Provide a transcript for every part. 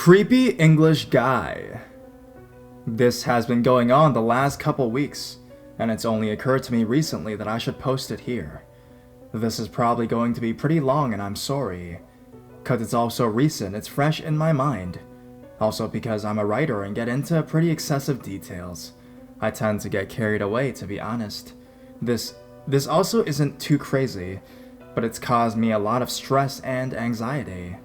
Creepy English guy. This has been going on the last couple weeks, and it's only occurred to me recently that I should post it here. This is probably going to be pretty long, and I'm sorry. Cause it's also recent, it's fresh in my mind. Also because I'm a writer and get into pretty excessive details. I tend to get carried away, to be honest. This also isn't too crazy, but it's caused me a lot of stress and anxiety.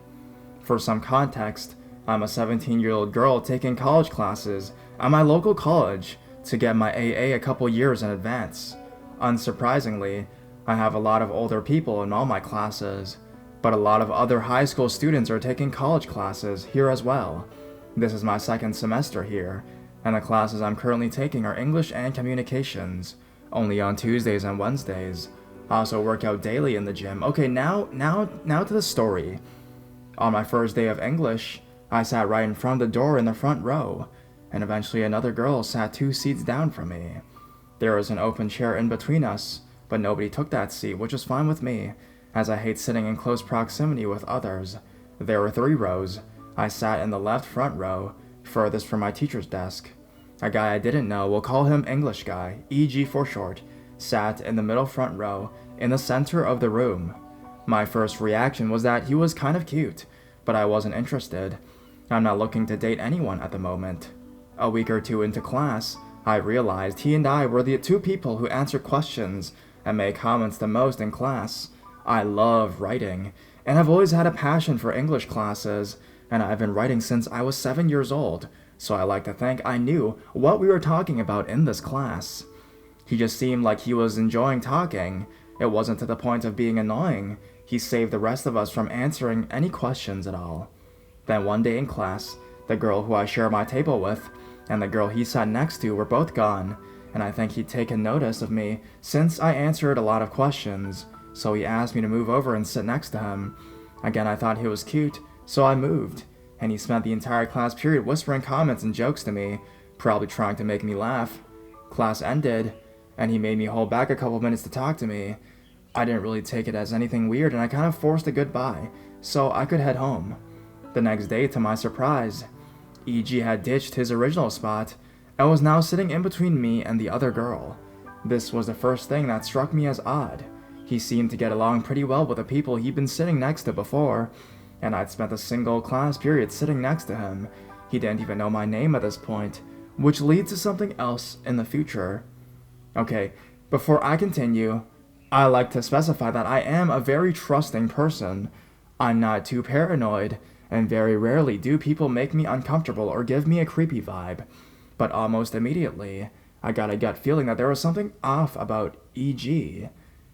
For some context, I'm a 17-year-old girl taking college classes at my local college to get my AA a couple years in advance. Unsurprisingly, I have a lot of older people in all my classes, but a lot of other high school students are taking college classes here as well. This is my second semester here, and the classes I'm currently taking are English and Communications, only on Tuesdays and Wednesdays. I also work out daily in the gym. Okay, now to the story. On my first day of English, I sat right in front of the door in the front row, and eventually another girl sat 2 seats down from me. There was an open chair in between us, but nobody took that seat, which was fine with me, as I hate sitting in close proximity with others. There were 3 rows. I sat in the left front row, furthest from my teacher's desk. A guy I didn't know, we'll call him English guy, EG for short, sat in the middle front row, in the center of the room. My first reaction was that he was kind of cute, but I wasn't interested. I'm not looking to date anyone at the moment. A week or 2 into class, I realized he and I were the 2 people who answer questions and make comments the most in class. I love writing, and I've always had a passion for English classes, and I've been writing since I was 7 years old, so I like to think I knew what we were talking about in this class. He just seemed like he was enjoying talking. It wasn't to the point of being annoying. He saved the rest of us from answering any questions at all. Then one day in class, the girl who I share my table with and the girl he sat next to were both gone, and I think he'd taken notice of me since I answered a lot of questions, so he asked me to move over and sit next to him. Again, I thought he was cute, so I moved, and he spent the entire class period whispering comments and jokes to me, probably trying to make me laugh. Class ended, and he made me hold back a couple minutes to talk to me. I didn't really take it as anything weird, and I kind of forced a goodbye, so I could head home. The next day, to my surprise, EG had ditched his original spot and was now sitting in between me and the other girl. This was the first thing that struck me as odd. He seemed to get along pretty well with the people he'd been sitting next to before, and I'd spent a single class period sitting next to him. He didn't even know my name at this point, which leads to something else in the future. Okay, before I continue, I like to specify that I am a very trusting person. I'm not too paranoid, and very rarely do people make me uncomfortable or give me a creepy vibe. But almost immediately, I got a gut feeling that there was something off about EG.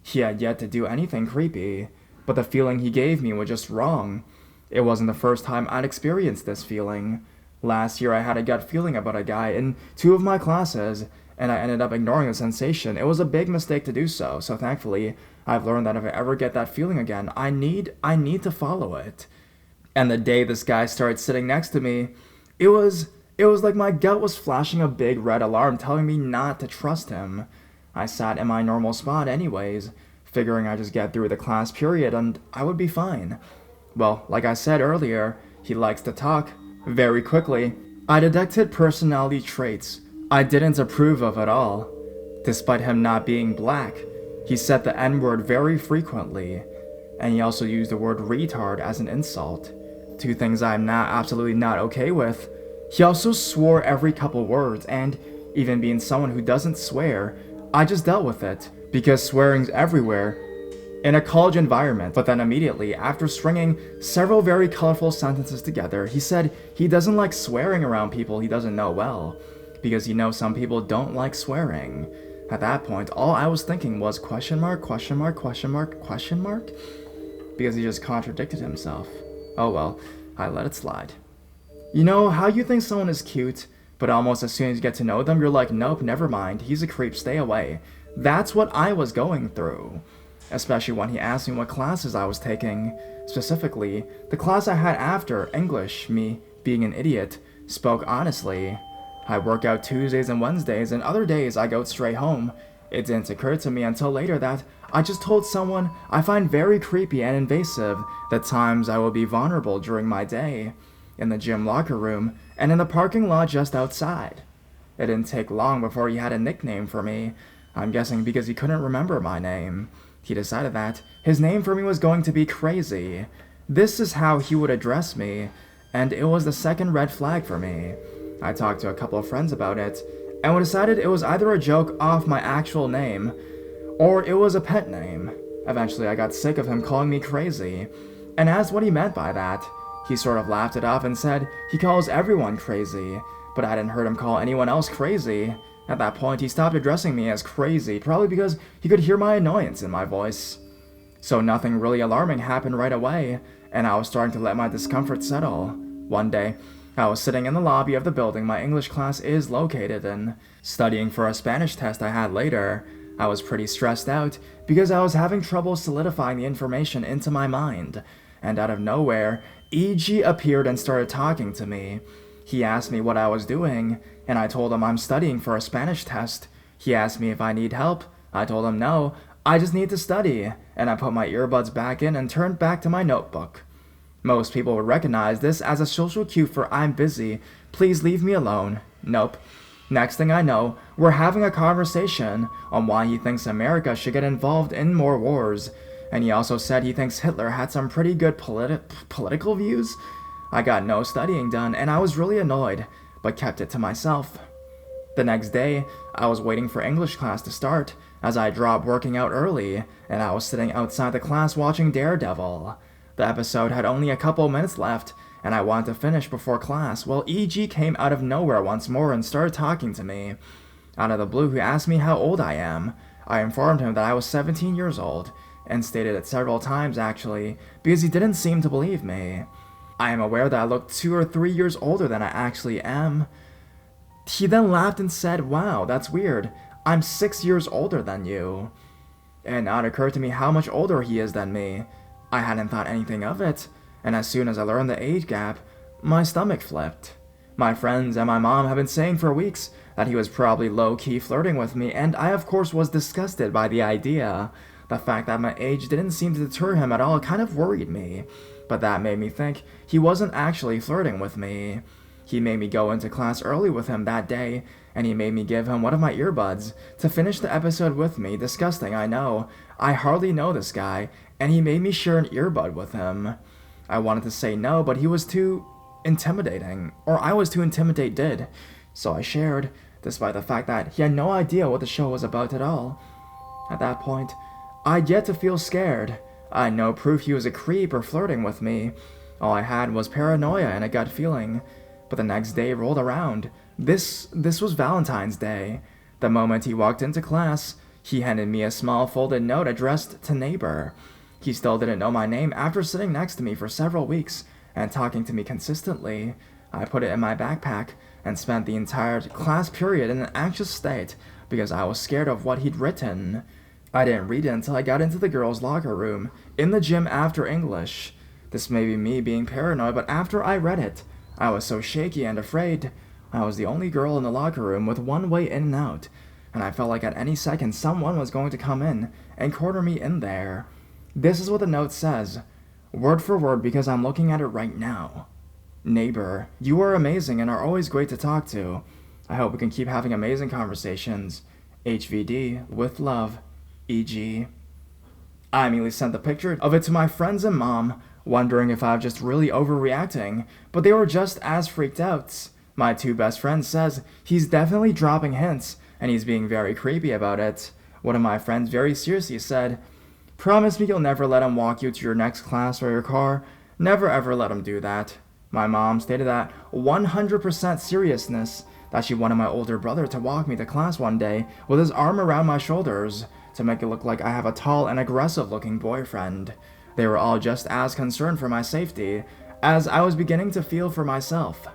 He had yet to do anything creepy, but the feeling he gave me was just wrong. It wasn't the first time I'd experienced this feeling. Last year I had a gut feeling about a guy in 2 of my classes, and I ended up ignoring the sensation. It was a big mistake to do so thankfully, I've learned that if I ever get that feeling again, I need to follow it. And the day this guy started sitting next to me, it was like my gut was flashing a big red alarm telling me not to trust him. I sat in my normal spot anyways, figuring I'd just get through the class period and I would be fine. Well, like I said earlier, he likes to talk very quickly. I detected personality traits I didn't approve of at all. Despite him not being black, he said the N-word very frequently, and he also used the word retard as an insult. 2 things I'm absolutely not okay with. He also swore every couple words, and even being someone who doesn't swear, I just dealt with it, because swearing's everywhere in a college environment. But then immediately, after stringing several very colorful sentences together, he said he doesn't like swearing around people he doesn't know well, because he knows some people don't like swearing. At that point, all I was thinking was question mark, question mark, question mark, question mark? Because he just contradicted himself. Oh well, I let it slide. You know how you think someone is cute, but almost as soon as you get to know them, you're like, nope, never mind, he's a creep, stay away. That's what I was going through. Especially when he asked me what classes I was taking. Specifically, the class I had after English, me being an idiot, spoke honestly. I work out Tuesdays and Wednesdays, and other days I go straight home. It didn't occur to me until later that I just told someone I find very creepy and invasive the times I will be vulnerable during my day. in the gym locker room, and in the parking lot just outside. It didn't take long before he had a nickname for me. I'm guessing because he couldn't remember my name. He decided that his name for me was going to be Crazy. This is how he would address me, and it was the second red flag for me. I talked to a couple of friends about it, and we decided it was either a joke off my actual name, or it was a pet name. Eventually I got sick of him calling me Crazy, and asked what he meant by that. He sort of laughed it off and said he calls everyone crazy, but I hadn't heard him call anyone else crazy. At that point, he stopped addressing me as Crazy, probably because he could hear my annoyance in my voice. So nothing really alarming happened right away, and I was starting to let my discomfort settle. One day, I was sitting in the lobby of the building my English class is located in, studying for a Spanish test I had later. I was pretty stressed out because I was having trouble solidifying the information into my mind, and out of nowhere, E.G. appeared and started talking to me. He asked me what I was doing, and I told him I'm studying for a Spanish test. He asked me if I need help. I told him no, I just need to study, and I put my earbuds back in and turned back to my notebook. Most people would recognize this as a social cue for I'm busy, please leave me alone. Nope. Next thing I know, we're having a conversation on why he thinks America should get involved in more wars, and he also said he thinks Hitler had some pretty good political views. I got no studying done, and I was really annoyed, but kept it to myself. The next day, I was waiting for English class to start, as I dropped working out early, and I was sitting outside the class watching Daredevil. The episode had only a couple minutes left, and I wanted to finish before class. Well, E.G. came out of nowhere once more and started talking to me. Out of the blue, he asked me how old I am. I informed him that I was 17 years old, and stated it several times actually, because he didn't seem to believe me. I am aware that I look 2 or 3 years older than I actually am. He then laughed and said, wow, that's weird. I'm 6 years older than you. And now it occurred to me how much older he is than me. I hadn't thought anything of it, and as soon as I learned the age gap, my stomach flipped. My friends and my mom have been saying for weeks that he was probably low-key flirting with me, and I of course was disgusted by the idea. The fact that my age didn't seem to deter him at all kind of worried me. But that made me think he wasn't actually flirting with me. He made me go into class early with him that day, and he made me give him one of my earbuds to finish the episode with me. Disgusting, I know. I hardly know this guy, and he made me share an earbud with him. I wanted to say no, but he was too intimidating, or I was too intimidated, so I shared, despite the fact that he had no idea what the show was about at all. At that point, I'd yet to feel scared. I had no proof he was a creep or flirting with me. All I had was paranoia and a gut feeling. But the next day rolled around. This was Valentine's Day. The moment he walked into class, he handed me a small folded note addressed to neighbor. He still didn't know my name after sitting next to me for several weeks and talking to me consistently. I put it in my backpack and spent the entire class period in an anxious state because I was scared of what he'd written. I didn't read it until I got into the girls' locker room, in the gym after English. This may be me being paranoid, but after I read it, I was so shaky and afraid. I was the only girl in the locker room with one way in and out, and I felt like at any second someone was going to come in and corner me in there. This is what the note says, word for word because I'm looking at it right now. Neighbor, you are amazing and are always great to talk to. I hope we can keep having amazing conversations. HVD, with love. E.G. I immediately sent the picture of it to my friends and mom, wondering if I was just really overreacting, but they were just as freaked out. My 2 best friends says he's definitely dropping hints, and he's being very creepy about it. One of my friends very seriously said, promise me you'll never let him walk you to your next class or your car. Never ever let him do that. My mom stated that 100% seriousness that she wanted my older brother to walk me to class one day with his arm around my shoulders, to make it look like I have a tall and aggressive-looking boyfriend. They were all just as concerned for my safety as I was beginning to feel for myself.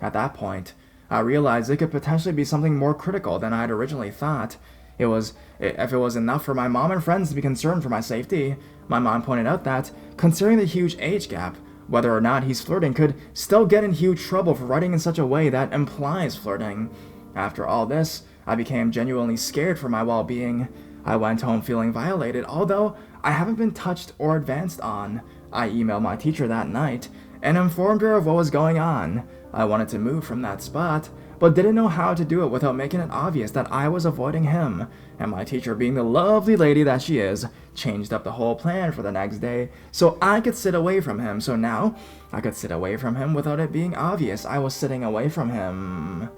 At that point, I realized it could potentially be something more critical than I had originally thought. If it was enough for my mom and friends to be concerned for my safety, my mom pointed out that, considering the huge age gap, whether or not he's flirting could still get in huge trouble for writing in such a way that implies flirting. After all this, I became genuinely scared for my well-being. I went home feeling violated, although I haven't been touched or advanced on. I emailed my teacher that night, and informed her of what was going on. I wanted to move from that spot, but didn't know how to do it without making it obvious that I was avoiding him, and my teacher, being the lovely lady that she is, changed up the whole plan for the next day so I could sit away from him. So now I could sit away from him without it being obvious I was sitting away from him.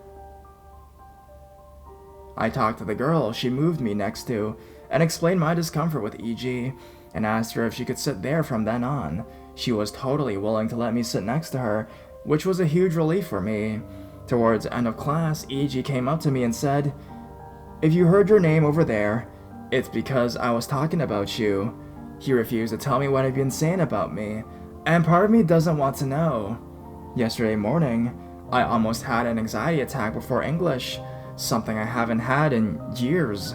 I talked to the girl she moved me next to and explained my discomfort with EG and asked her if she could sit there from then on. She was totally willing to let me sit next to her, which was a huge relief for me. Towards the end of class, EG came up to me and said, "If you heard your name over there, it's because I was talking about you." He refused to tell me what he'd been saying about me, and part of me doesn't want to know. Yesterday morning, I almost had an anxiety attack before English, something I haven't had in years.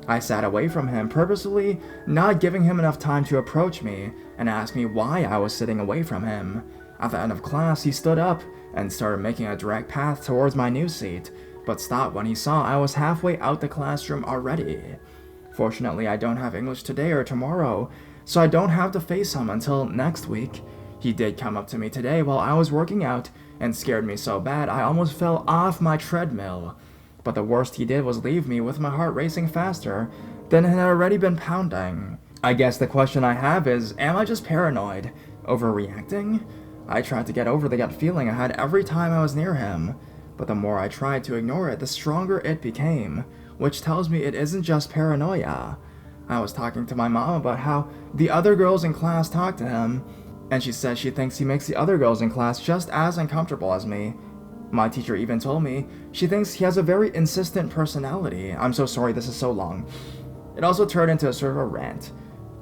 I sat away from him, purposefully not giving him enough time to approach me, and asked me why I was sitting away from him. At the end of class, he stood up and started making a direct path towards my new seat, but stopped when he saw I was halfway out the classroom already. Fortunately, I don't have English today or tomorrow, so I don't have to face him until next week. He did come up to me today while I was working out and scared me so bad I almost fell off my treadmill. But the worst he did was leave me with my heart racing faster than it had already been pounding. I guess the question I have is, am I just paranoid? Overreacting? I tried to get over the gut feeling I had every time I was near him, but the more I tried to ignore it, the stronger it became, which tells me it isn't just paranoia. I was talking to my mom about how the other girls in class talk to him, and she says she thinks he makes the other girls in class just as uncomfortable as me. My teacher even told me she thinks he has a very insistent personality. I'm so sorry this is so long. It also turned into a sort of a rant.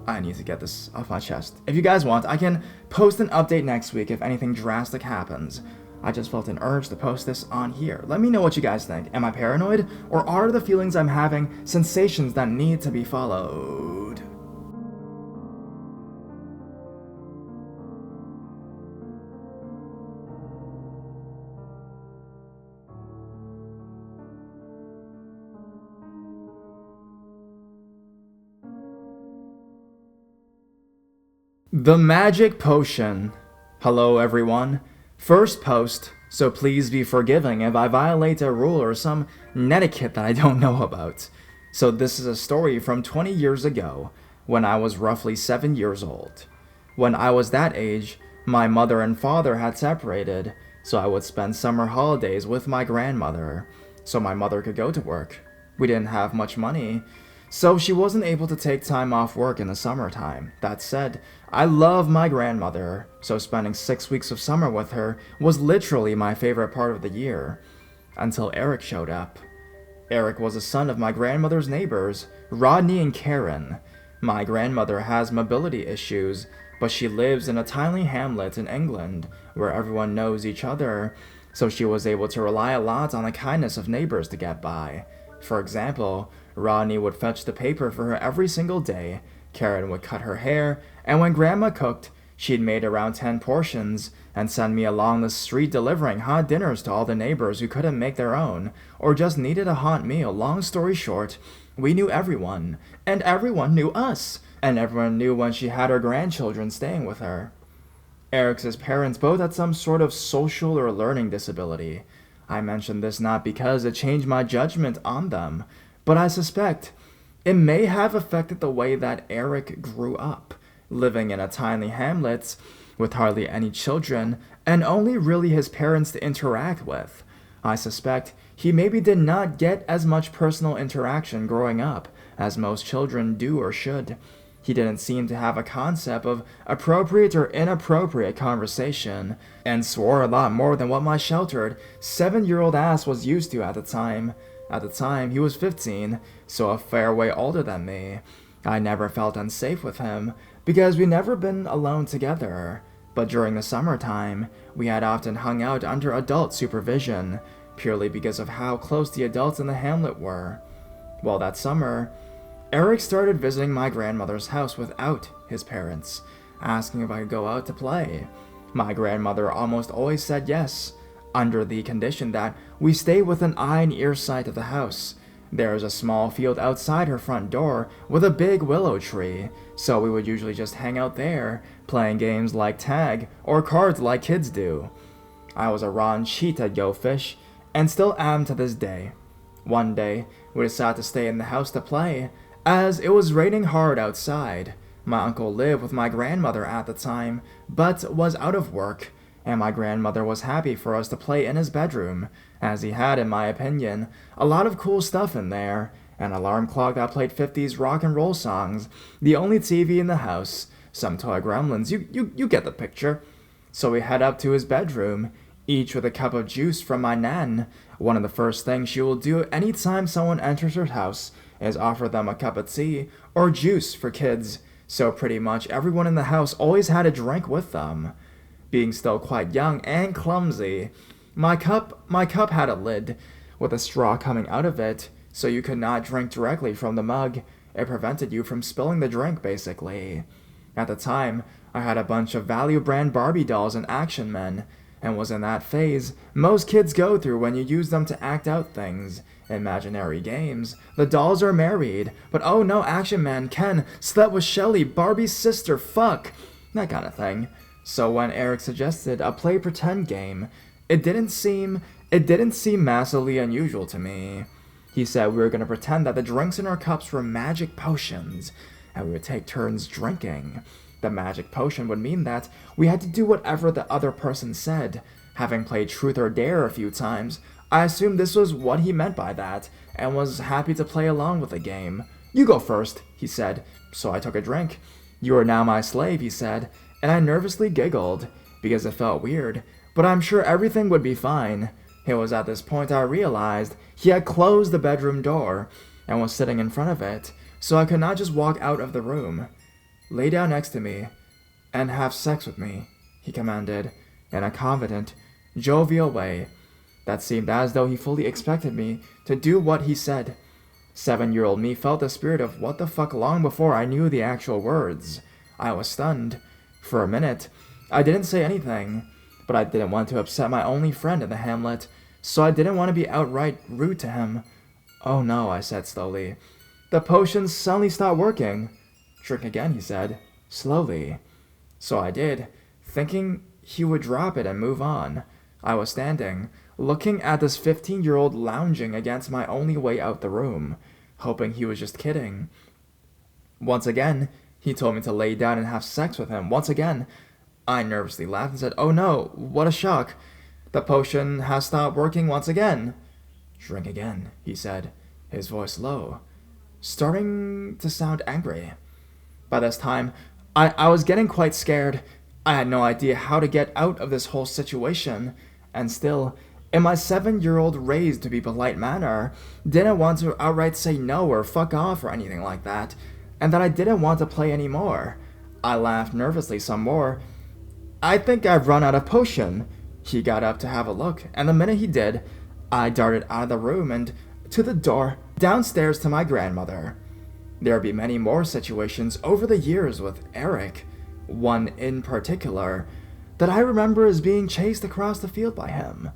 I need to get this off my chest. If you guys want, I can post an update next week if anything drastic happens. I just felt an urge to post this on here. Let me know what you guys think. Am I paranoid? Or are the feelings I'm having sensations that need to be followed? The Magic Potion. Hello everyone. First post, so please be forgiving if I violate a rule or some netiquette that I don't know about. So this is a story from 20 years ago, when I was roughly 7 years old. When I was that age, my mother and father had separated, so I would spend summer holidays with my grandmother, so my mother could go to work. We didn't have much money, so she wasn't able to take time off work in the summertime. That said, I love my grandmother, so spending 6 weeks of summer with her was literally my favorite part of the year. Until Eric showed up. Eric was a son of my grandmother's neighbors, Rodney and Karen. My grandmother has mobility issues, but she lives in a tiny hamlet in England where everyone knows each other, so she was able to rely a lot on the kindness of neighbors to get by. For example, Rodney would fetch the paper for her every single day, Karen would cut her hair, and when Grandma cooked, she'd made around 10 portions and send me along the street delivering hot dinners to all the neighbors who couldn't make their own, or just needed a hot meal. Long story short, we knew everyone, and everyone knew us, and everyone knew when she had her grandchildren staying with her. Eric's parents both had some sort of social or learning disability. I mention this not because it changed my judgment on them, but I suspect it may have affected the way that Eric grew up, living in a tiny hamlet with hardly any children and only really his parents to interact with. I suspect he maybe did not get as much personal interaction growing up as most children do or should. He didn't seem to have a concept of appropriate or inappropriate conversation, and swore a lot more than what my sheltered 7-year-old ass was used to at the time. At the time, he was 15, so a fair way older than me. I never felt unsafe with him, because we never been alone together. But during the summertime, we had often hung out under adult supervision, purely because of how close the adults in the hamlet were. Well, that summer, Eric started visiting my grandmother's house without his parents, asking if I could go out to play. My grandmother almost always said yes, under the condition that we stay within eye and ear sight of the house. There is a small field outside her front door with a big willow tree, so we would usually just hang out there, playing games like tag or cards like kids do. I was a raw cheat at Go Fish, and still am to this day. One day, we decided to stay in the house to play, as it was raining hard outside. My uncle lived with my grandmother at the time, but was out of work, and my grandmother was happy for us to play in his bedroom, as he had, in my opinion, a lot of cool stuff in there, an alarm clock that played 50s rock and roll songs, the only TV in the house, some toy gremlins, you get the picture. So we head up to his bedroom, each with a cup of juice from my nan. One of the first things she will do anytime someone enters her house is offer them a cup of tea or juice for kids, so pretty much everyone in the house always had a drink with them. Being still quite young and clumsy, my cup had a lid with a straw coming out of it, so you could not drink directly from the mug. It prevented you from spilling the drink, basically. At the time, I had a bunch of value brand Barbie dolls and action men, and was in that phase most kids go through when you use them to act out things. Imaginary games. The dolls are married, but oh no, Action Man, Ken, slept with Shelly, Barbie's sister, fuck. That kind of thing. So when Eric suggested a play pretend game, it didn't seem massively unusual to me. He said we were going to pretend that the drinks in our cups were magic potions, and we would take turns drinking. The magic potion would mean that we had to do whatever the other person said. Having played Truth or Dare a few times, I assumed this was what he meant by that, and was happy to play along with the game. You go first, he said, so I took a drink. You are now my slave, he said, and I nervously giggled, because it felt weird, but I'm sure everything would be fine. It was at this point I realized he had closed the bedroom door, and was sitting in front of it, so I could not just walk out of the room. Lay down next to me, and have sex with me, he commanded, in a confident, jovial way that seemed as though he fully expected me to do what he said. 7-year-old me felt the spirit of what the fuck long before I knew the actual words. I was stunned. For a minute, I didn't say anything, but I didn't want to upset my only friend in the hamlet, so I didn't want to be outright rude to him. Oh no, I said slowly. The potions suddenly stopped working. Drink again, he said, slowly. So I did, thinking he would drop it and move on. I was standing, looking at this 15-year-old lounging against my only way out the room, hoping he was just kidding. Once again, he told me to lay down and have sex with him. Once again, I nervously laughed and said, oh no, what a shock. The potion has stopped working once again. Drink again, he said, his voice low, starting to sound angry. By this time, I was getting quite scared. I had no idea how to get out of this whole situation, and still, in my 7-year-old raised to be polite manner, didn't want to outright say no or fuck off or anything like that, and that I didn't want to play anymore. I laughed nervously some more. I think I've run out of potion. He got up to have a look, and the minute he did, I darted out of the room and to the door, downstairs to my grandmother. There would be many more situations over the years with Eric, one in particular, that I remember as being chased across the field by him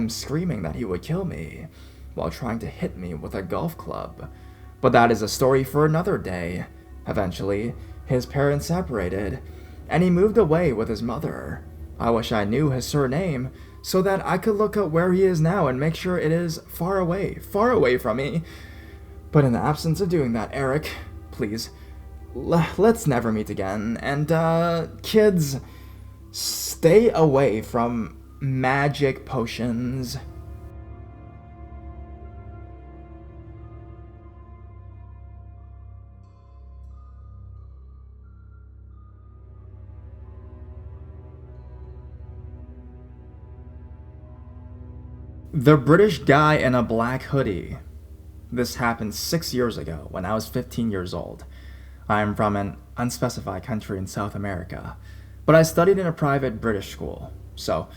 screaming that he would kill me, while trying to hit me with a golf club. But that is a story for another day. Eventually, his parents separated, and he moved away with his mother. I wish I knew his surname, so that I could look up where he is now and make sure it is far away from me. But in the absence of doing that, Eric, please, let's never meet again. And, kids, stay away from magic potions. The British guy in a black hoodie. This happened 6 years ago when I was 15 years old. I am from an unspecified country in South America, but I studied in a private British school. So,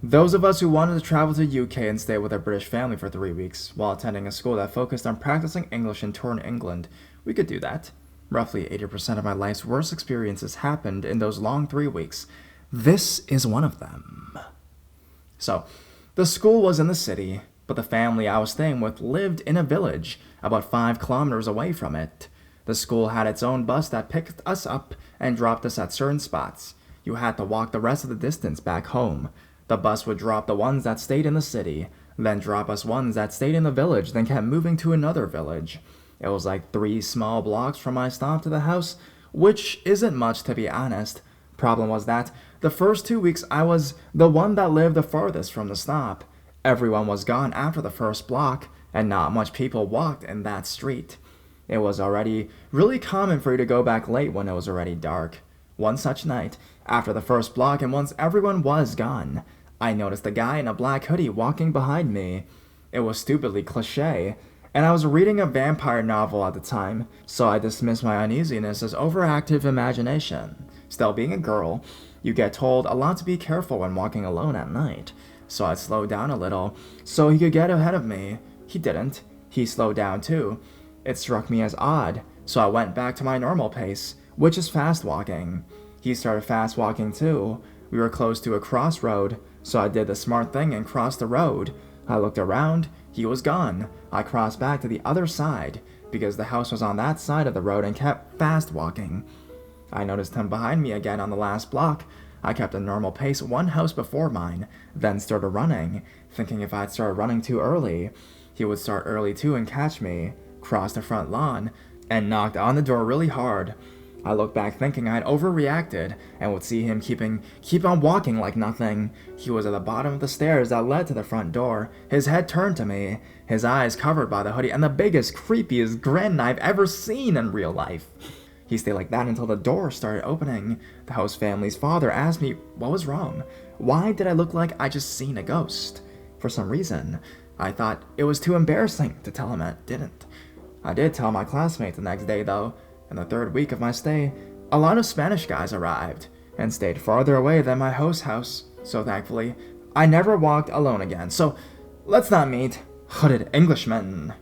those of us who wanted to travel to UK and stay with a British family for 3 weeks while attending a school that focused on practicing English in Torn, England, we could do that. Roughly 80% of my life's worst experiences happened in those long 3 weeks. This is one of them. So, the school was in the city, but the family I was staying with lived in a village about 5 kilometers away from it. The school had its own bus that picked us up and dropped us at certain spots. You had to walk the rest of the distance back home. The bus would drop the ones that stayed in the city, then drop us ones that stayed in the village, then kept moving to another village. It was like 3 small blocks from my stop to the house, which isn't much to be honest. Problem was that the first 2 weeks I was the one that lived the farthest from the stop. Everyone was gone after the first block, and not much people walked in that street. It was already really common for you to go back late when it was already dark. One such night, after the first block and once everyone was gone, I noticed a guy in a black hoodie walking behind me. It was stupidly cliché, and I was reading a vampire novel at the time, so I dismissed my uneasiness as overactive imagination. Still, being a girl, you get told a lot to be careful when walking alone at night, so I slowed down a little so he could get ahead of me. He didn't. He slowed down too. It struck me as odd, so I went back to my normal pace, which is fast walking. He started fast walking too. We were close to a crossroad, so I did the smart thing and crossed the road. I looked around. He was gone. I crossed back to the other side, because the house was on that side of the road, and kept fast walking. I noticed him behind me again on the last block. I kept a normal pace 1 house before mine, then started running, thinking if I'd started running too early, he would start early too and catch me, crossed the front lawn, and knocked on the door really hard. I looked back thinking I'd overreacted and would see him keep on walking like nothing. He was at the bottom of the stairs that led to the front door, his head turned to me, his eyes covered by the hoodie, and the biggest, creepiest grin I've ever seen in real life. He stayed like that until the door started opening. The host family's father asked me what was wrong. Why did I look like I just seen a ghost? For some reason, I thought it was too embarrassing to tell him I didn't. I did tell my classmates the next day though. In the 3rd week of my stay, a lot of Spanish guys arrived and stayed farther away than my host's house, so thankfully, I never walked alone again. So, let's not meet hooded Englishmen.